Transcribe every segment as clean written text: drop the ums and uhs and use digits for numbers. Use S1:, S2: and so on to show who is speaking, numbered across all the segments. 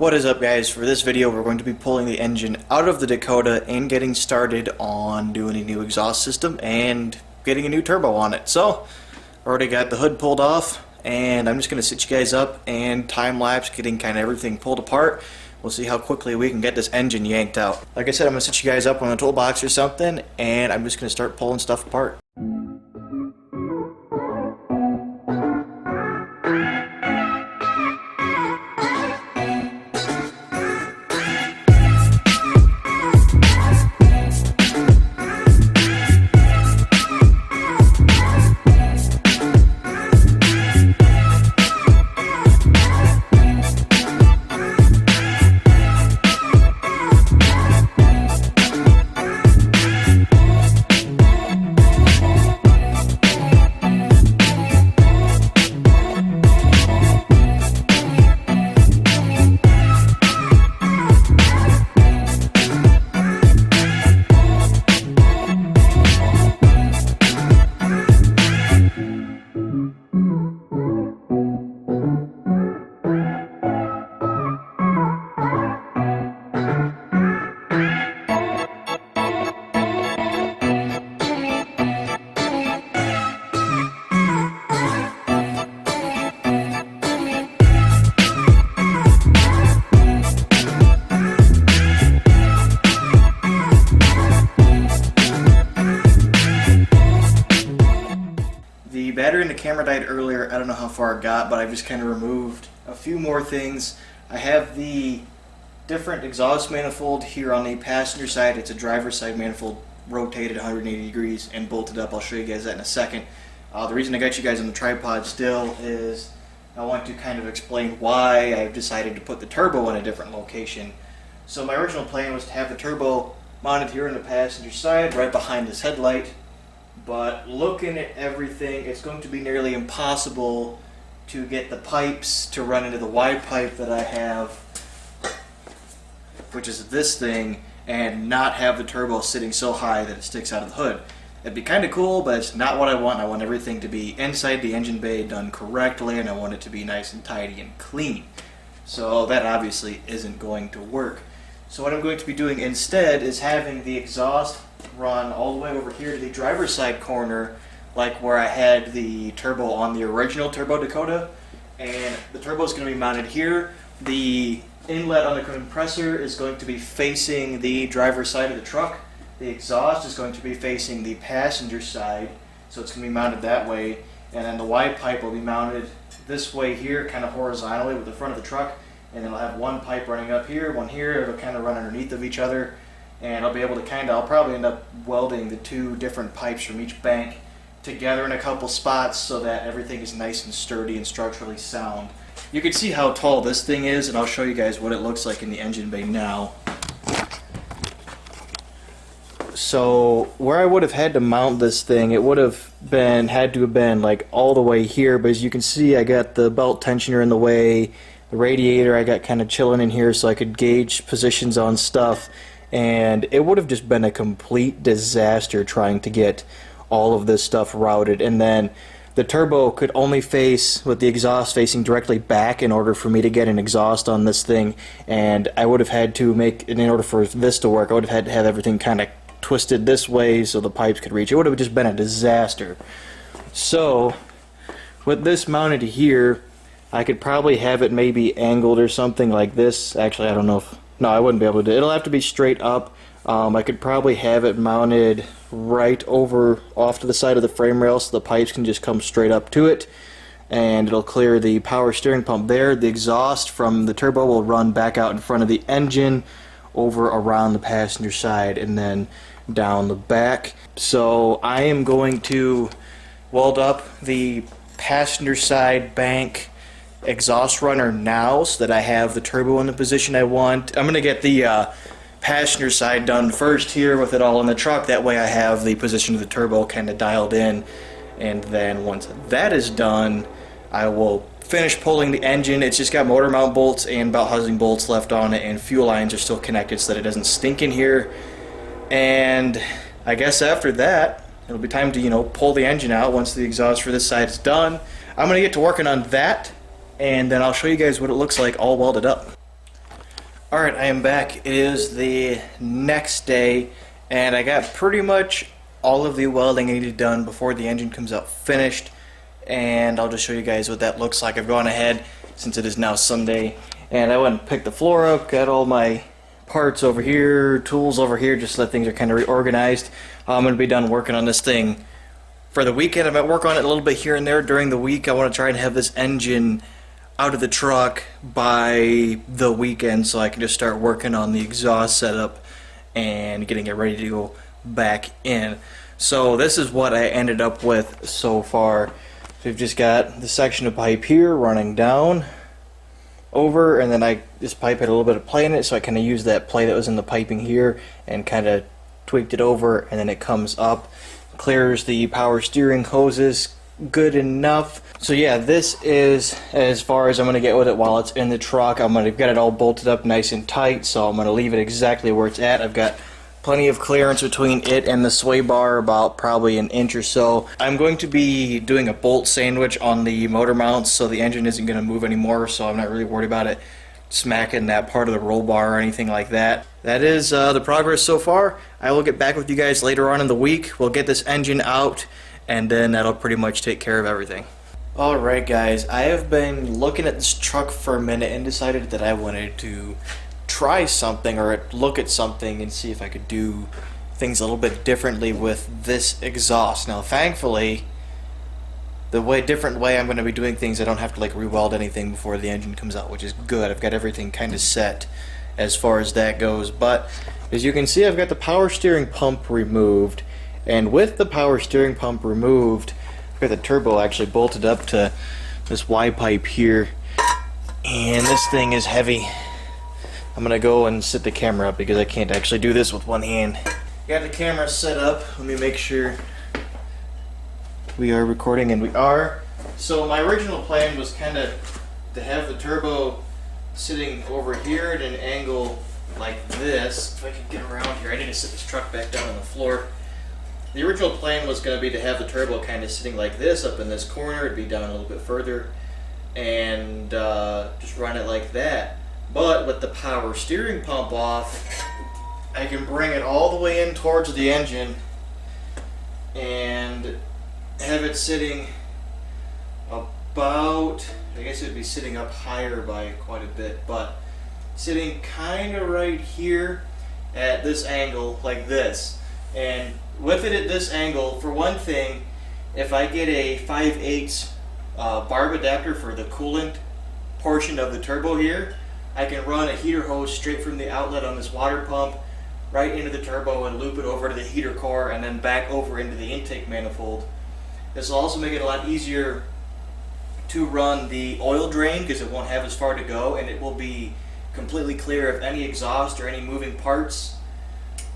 S1: What is up, guys? For this video we're going to be pulling the engine out of the Dakota and getting started on doing a new exhaust system and getting a new turbo on it. So already got the hood pulled off and I'm just going to sit you guys up and time lapse getting kind of everything pulled apart. We'll see how quickly we can get this engine yanked out. Like I said, I'm going to sit you guys up on a toolbox or something and I'm just going to start pulling stuff apart. The battery in the camera died earlier. I don't know how far it got, but I've just kind of removed a few more things. I have the different exhaust manifold here on the passenger side. It's a driver's side manifold rotated 180 degrees and bolted up. I'll show you guys that in a second. The reason I got you guys on the tripod still is I want to kind of explain why I've decided to put the turbo in a different location. So my original plan was to have the turbo mounted here on the passenger side right behind this headlight. But looking at everything, it's going to be nearly impossible to get the pipes to run into the wide pipe that I have, which is this thing, and not have the turbo sitting so high that it sticks out of the hood. It'd be kind of cool, but it's not what I want. I want everything to be inside the engine bay done correctly, and I want it to be nice and tidy and clean. So that obviously isn't going to work. So what I'm going to be doing instead is having the exhaust run all the way over here to the driver's side corner, like where I had the turbo on the original turbo Dakota, and the turbo is going to be mounted here. The inlet on the compressor is going to be facing the driver's side of the truck. The exhaust is going to be facing the passenger side, so it's going to be mounted that way, and then the wide pipe will be mounted this way here, kind of horizontally with the front of the truck, and then I'll have one pipe running up here, one here. It'll kind of run underneath of each other. And I'll be able to I'll probably end up welding the two different pipes from each bank together in a couple spots so that everything is nice and sturdy and structurally sound. You can see how tall this thing is, and I'll show you guys what it looks like in the engine bay now. So where I would have had to mount this thing, it would have had to have been like all the way here, but as you can see, I got the belt tensioner in the way, the radiator I got kind of chilling in here so I could gauge positions on stuff. And it would have just been a complete disaster trying to get all of this stuff routed. And then the turbo could only face with the exhaust facing directly back in order for me to get an exhaust on this thing. And I would have had to in order for this to work, I would have had to have everything kind of twisted this way so the pipes could reach. It would have just been a disaster. So with this mounted here, I could probably have it maybe angled or something like this. Actually, I don't know if... No, I wouldn't be able to do it. It'll have to be straight up. I could probably have it mounted right over off to the side of the frame rail so the pipes can just come straight up to it, and it'll clear the power steering pump there. The exhaust from the turbo will run back out in front of the engine over around the passenger side and then down the back. So I am going to weld up the passenger side bank exhaust runner now so that I have the turbo in the position I want. I'm going to get the passenger side done first here with it all in the truck. That way I have the position of the turbo kind of dialed in, and then once that is done I will finish pulling the engine. It's just got motor mount bolts and belt housing bolts left on it, and fuel lines are still connected so that it doesn't stink in here. And I guess after that it'll be time to pull the engine out once the exhaust for this side is done. I'm going to get to working on that, and then I'll show you guys what it looks like all welded up. Alright, I am back. It is the next day, and I got pretty much all of the welding I needed done before the engine comes out finished, and I'll just show you guys what that looks like. I've gone ahead, since it is now Sunday, and I went and picked the floor up, got all my parts over here, tools over here, just so that things are kind of reorganized. I'm going to be done working on this thing for the weekend. I might work on it a little bit here and there during the week. I want to try and have this engine out of the truck by the weekend so I can just start working on the exhaust setup and getting it ready to go back in. So this is what I ended up with so far. So we've just got the section of pipe here running down over, and then this pipe had a little bit of play in it, so I kind of used that play that was in the piping here and kind of tweaked it over, and then it comes up, clears the power steering hoses good enough. So yeah, this is as far as I'm going to get with it while it's in the truck. I'm going to get it all bolted up nice and tight, so I'm going to leave it exactly where it's at. I've got plenty of clearance between it and the sway bar, about probably an inch or so. I'm going to be doing a bolt sandwich on the motor mounts, so the engine isn't going to move anymore, so I'm not really worried about it smacking that part of the roll bar or anything like that. That is the progress so far. I will get back with you guys later on in the week. We'll get this engine out, and then that'll pretty much take care of everything. Alright guys, I have been looking at this truck for a minute and decided that I wanted to try something or look at something and see if I could do things a little bit differently with this exhaust. Now thankfully, the different way I'm going to be doing things, I don't have to like re-weld anything before the engine comes out, which is good. I've got everything kind of set as far as that goes. But as you can see, I've got the power steering pump removed, and with the power steering pump removed, I've got the turbo actually bolted up to this Y pipe here, and this thing is heavy. I'm gonna go and sit the camera up because I can't actually do this with one hand. Got the camera set up. Let me make sure we are recording, and we are. So my original plan was kind of to have the turbo sitting over here at an angle like this. If I can get around here, I need to sit this truck back down on the floor. The original plan was going to be to have the turbo kind of sitting like this up in this corner. It'd be down a little bit further, and just run it like that. But with the power steering pump off, I can bring it all the way in towards the engine and have it sitting about, I guess it would be sitting up higher by quite a bit, but sitting kind of right here at this angle like this. And with it at this angle, for one thing, if I get a 5/8 barb adapter for the coolant portion of the turbo here, I can run a heater hose straight from the outlet on this water pump right into the turbo and loop it over to the heater core and then back over into the intake manifold. This will also make it a lot easier to run the oil drain because it won't have as far to go, and it will be completely clear of any exhaust or any moving parts.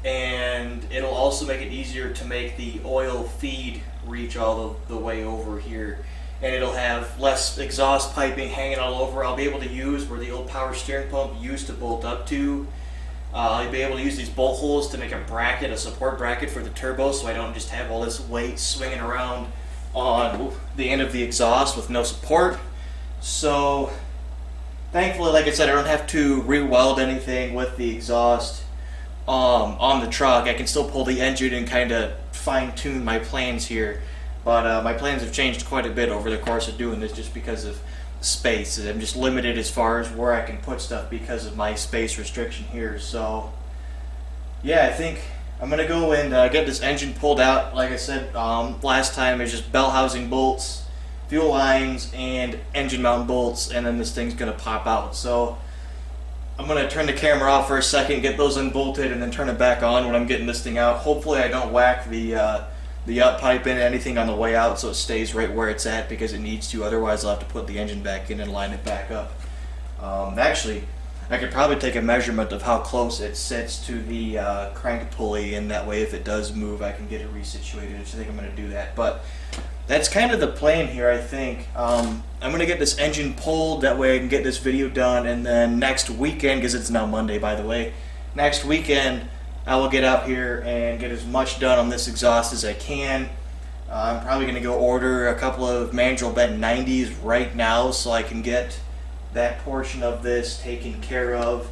S1: And it'll also make it easier to make the oil feed reach all the way over here, and it'll have less exhaust piping hanging all over. I'll be able to use where the old power steering pump used to bolt up to. I'll be able to use these bolt holes to make a bracket, a support bracket for the turbo, so I don't just have all this weight swinging around on the end of the exhaust with no support. So thankfully, like I said, I don't have to re-weld anything with the exhaust on the truck. I can still pull the engine and kind of fine-tune my plans here, but my plans have changed quite a bit over the course of doing this just because of space. I'm just limited as far as where I can put stuff because of my space restriction here. So yeah, I think I'm gonna go and get this engine pulled out. Like I said last time, it's just bell housing bolts, fuel lines, and engine mount bolts, and then this thing's gonna pop out. So I'm gonna turn the camera off for a second, get those unbolted, and then turn it back on when I'm getting this thing out. Hopefully I don't whack the up pipe in anything on the way out, so it stays right where it's at, because it needs to. Otherwise I'll have to put the engine back in and line it back up. Actually, I could probably take a measurement of how close it sits to the crank pulley, and that way if it does move I can get it resituated. So I think I'm going to do that. But that's kind of the plan here, I think. I'm going to get this engine pulled, that way I can get this video done, and then next weekend, because it's now Monday by the way, next weekend I will get out here and get as much done on this exhaust as I can. I'm probably going to go order a couple of mandrel bent 90s right now so I can get that portion of this taken care of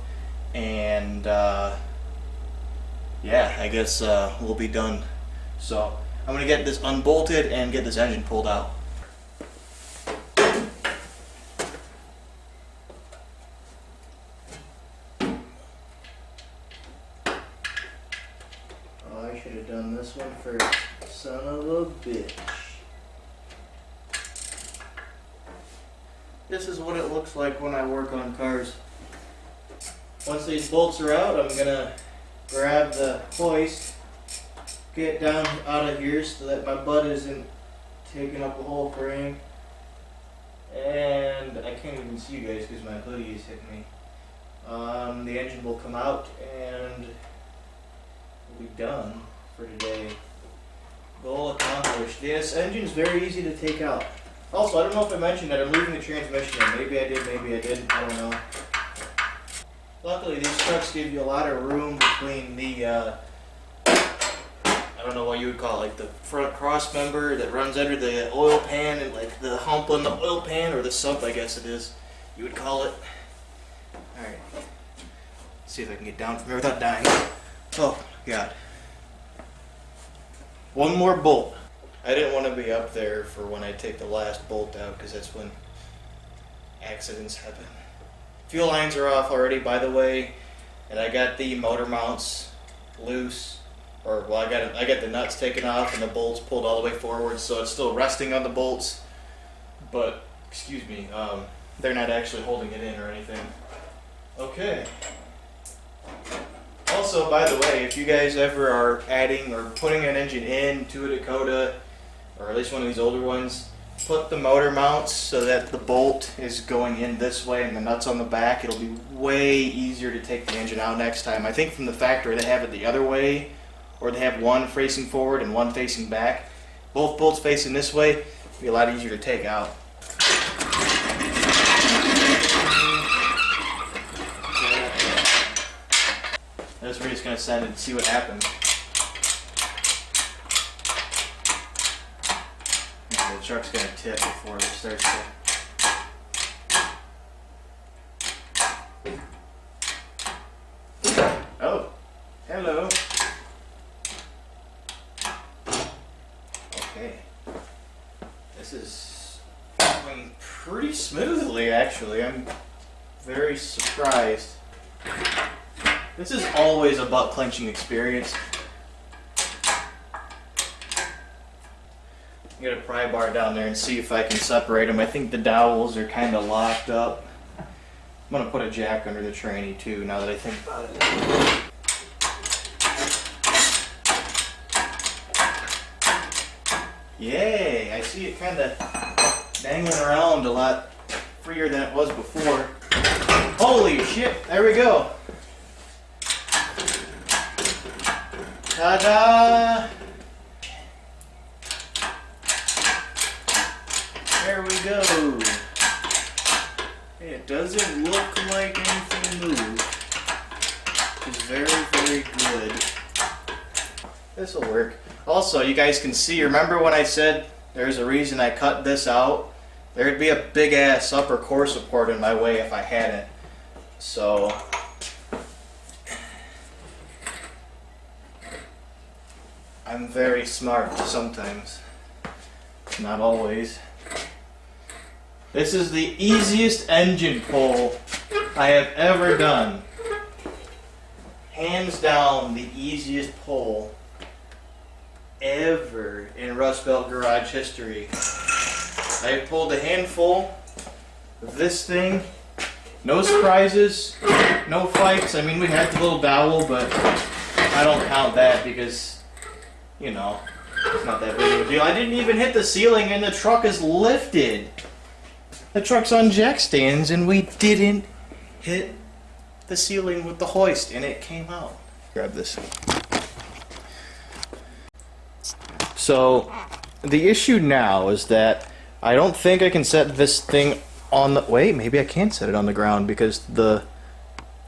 S1: and yeah, I guess we'll be done. So I'm gonna get this unbolted and get this engine pulled out. Oh, I should have done this one first. Son of a bitch. This is what it looks like when I work on cars. Once these bolts are out, I'm gonna grab the hoist, get down out of here so that my butt isn't taking up the whole frame. And I can't even see you guys because my hoodie is hitting me. The engine will come out and we'll be done for today. Goal accomplished. This engine's very easy to take out. Also, I don't know if I mentioned that I'm leaving the transmission in. Maybe I did, maybe I didn't. I don't know. Luckily, these trucks give you a lot of room between the, I don't know what you would call it, like the front cross member that runs under the oil pan and like the hump on the oil pan, or the sump, I guess it is, you would call it. Alright. See if I can get down from here without dying. Oh, God. One more bolt. I didn't want to be up there for when I take the last bolt out because that's when accidents happen. Fuel lines are off already, by the way, and I got the motor mounts loose, or well, I got the nuts taken off and the bolts pulled all the way forward, so it's still resting on the bolts. But excuse me, they're not actually holding it in or anything. Okay. Also, by the way, if you guys ever are adding or putting an engine into a Dakota, or at least one of these older ones, put the motor mounts so that the bolt is going in this way and the nuts on the back. It'll be way easier to take the engine out next time. I think from the factory they have it the other way, or they have one facing forward and one facing back. Both bolts facing this way, it'll be a lot easier to take out. That's where we're just going to send it and see what happens. The truck's going to tip before it starts to... Oh, hello. Okay. This is going pretty smoothly, actually. I'm very surprised. This is always a butt clenching experience. Get a pry bar down there and see if I can separate them. I think the dowels are kind of locked up. I'm going to put a jack under the tranny too, now that I think about it. Yay! I see it kind of dangling around a lot freer than it was before. Holy shit! There we go! Ta-da! There we go. Hey, it doesn't look like anything moved. It's very, very good. This'll work. Also, you guys can see, remember when I said there's a reason I cut this out? There'd be a big ass upper core support in my way if I hadn't. So I'm very smart sometimes. Not always. This is the easiest engine pull I have ever done. Hands down, the easiest pull ever in Rust Belt garage history. I pulled a handful of this thing. No surprises, no fights. I mean, we had the little dowel, but I don't count that because, you know, it's not that big of a deal. I didn't even hit the ceiling and the truck is lifted. The truck's on jack stands and we didn't hit the ceiling with the hoist and it came out. Grab this. So the issue now is that I don't think I can set this thing on the... Wait, maybe I can set it on the ground because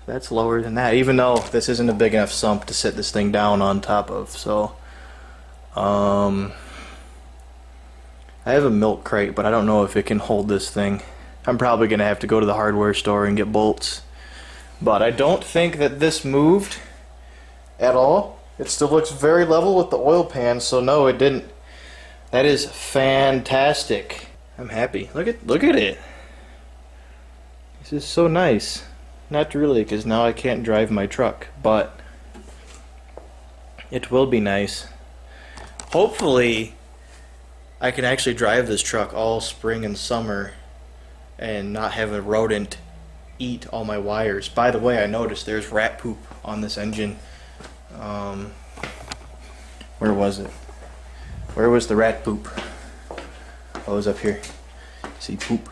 S1: that's lower than that, even though this isn't a big enough sump to set this thing down on top of. So I have a milk crate, but I don't know if it can hold this thing. I'm probably going to have to go to the hardware store and get bolts. But I don't think that this moved at all. It still looks very level with the oil pan, so no, it didn't. That is fantastic. I'm happy. Look at it. This is so nice. Not really, because now I can't drive my truck, but it will be nice. Hopefully, I can actually drive this truck all spring and summer and not have a rodent eat all my wires. By the way, I noticed there's rat poop on this engine. Where was it? Where was the rat poop? Oh, it was up here. See poop?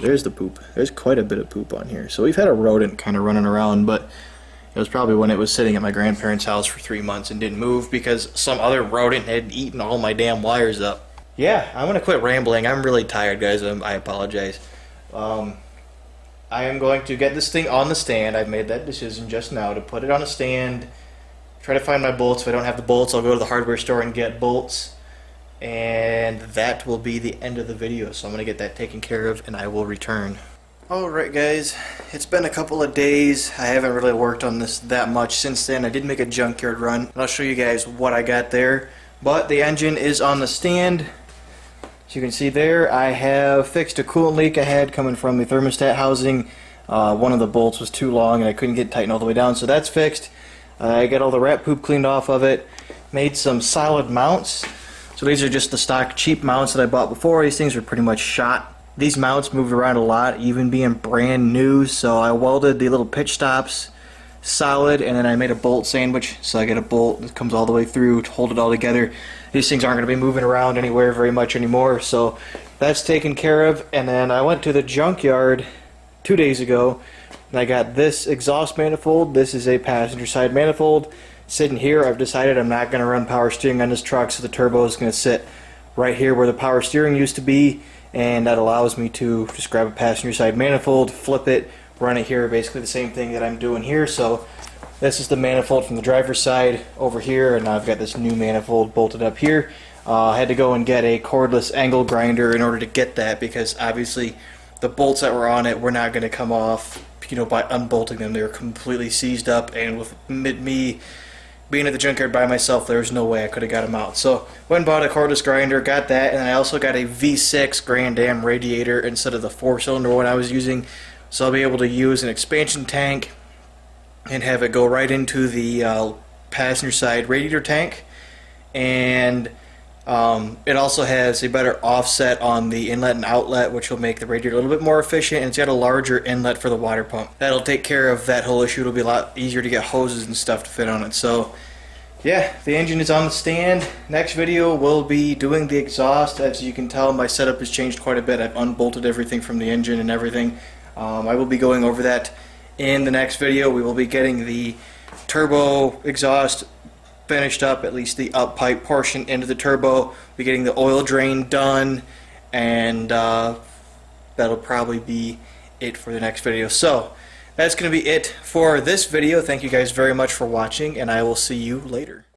S1: There's the poop. There's quite a bit of poop on here. So we've had a rodent kind of running around, but it was probably when it was sitting at my grandparents' house for 3 months and didn't move because some other rodent had eaten all my damn wires up. Yeah, I'm gonna quit rambling. I'm really tired, guys. I apologize. I am going to get this thing on the stand. I've made that decision just now to put it on a stand. Try to find my bolts. If I don't have the bolts, I'll go to the hardware store and get bolts. And that will be the end of the video. So I'm going to get that taken care of and I will return. Alright guys, it's been a couple of days. I haven't really worked on this that much since then. I did make a junkyard run. And I'll show you guys what I got there. But the engine is on the stand. As you can see there, I have fixed a coolant leak I had coming from the thermostat housing. One of the bolts was too long and I couldn't get it tightened all the way down, so that's fixed. I got all the rat poop cleaned off of it. Made some solid mounts. So these are just the stock cheap mounts that I bought before. These things are pretty much shot. These mounts moved around a lot, even being brand new, so I welded the little pitch stops solid, and then I made a bolt sandwich, so I got a bolt that comes all the way through to hold it all together. These things aren't going to be moving around anywhere very much anymore, so that's taken care of. And then I went to the junkyard 2 days ago, and I got this exhaust manifold. This is a passenger side manifold. Sitting here, I've decided I'm not going to run power steering on this truck, so the turbo is going to sit right here where the power steering used to be, and that allows me to just grab a passenger side manifold, flip it, run it here, basically the same thing that I'm doing here. So this is the manifold from the driver's side over here, and I've got this new manifold bolted up here. I had to go and get a cordless angle grinder in order to get that, because obviously the bolts that were on it were not going to come off, you know, by unbolting them. They were completely seized up, and with me being at the junkyard by myself, there was no way I could have got them out. So went and bought a cordless grinder, got that, and I also got a V6 Grand Am radiator instead of the 4-cylinder one I was using. So I'll be able to use an expansion tank and have it go right into the passenger side radiator tank. And it also has a better offset on the inlet and outlet, which will make the radiator a little bit more efficient, and it's got a larger inlet for the water pump. That'll take care of that whole issue. It'll be a lot easier to get hoses and stuff to fit on it. So yeah, the engine is on the stand. Next video we'll be doing the exhaust. As you can tell, my setup has changed quite a bit. I've unbolted everything from the engine and everything. I will be going over that in the next video. We will be getting the turbo exhaust finished up, at least the up pipe portion into the turbo. We're getting the oil drain done, and that'll probably be it for the next video. So that's going to be it for this video. Thank you guys very much for watching, and I will see you later.